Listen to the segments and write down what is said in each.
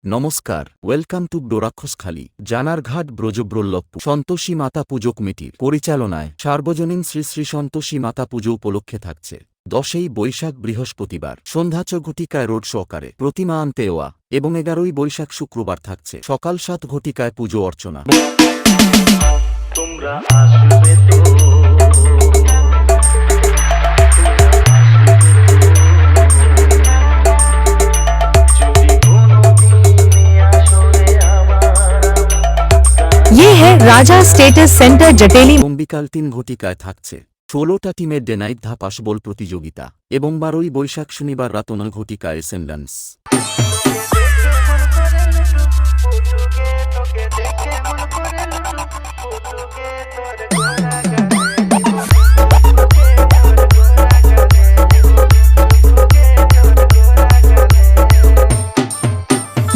নমস্কার, welcome to ডোরাক্ষসখালী। জানারঘাট ব্রজব্রল্লভপুর Santoshi মাতা পুজো কমিটির পরিচালনায় সার্বজনীন শ্রী শ্রী সন্তোষী মাতা পুজো উপলক্ষে থাকছে 10ই বৈশাখ বৃহস্পতিবার সন্ধ্যা 6 ঘটিকায় রোড সহকারে প্রতিমা আনতে ওয়া এবং 11ই বৈশাখ শুক্রবার থাকছে সকাল 7 ঘটিকায় পুজো অর্চনা। তোমরা আসবে তো ये है राजा स्टेटस सेंटर जटेली। বিকাল 3 ঘটিকায় থাকছে 16টা টিমের ডে নাইট ধাপাস বল প্রতিযোগিতা এবং 12ই বৈশাখ শনিবার রাত 9 ঘটিকায় অ্যাসেন্ডেন্স।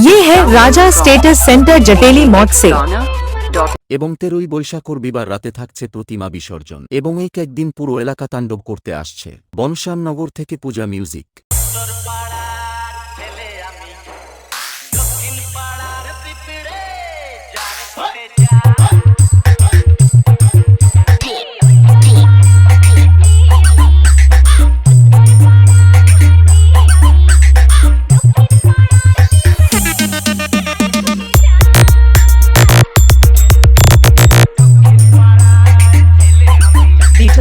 ये है राजा स्टेटस सेंटर जटेली मौत से। এবং 13ই বৈশাখ রবিবার রাতে থাকছে প্রতিমা বিসর্জন এবং এই একদিন পুরো এলাকা তাণ্ডব করতে আসছে বনশ্যামনগর থেকে পূজা মিউজিক।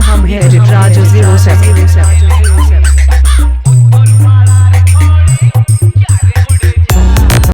हम हैं राजा 07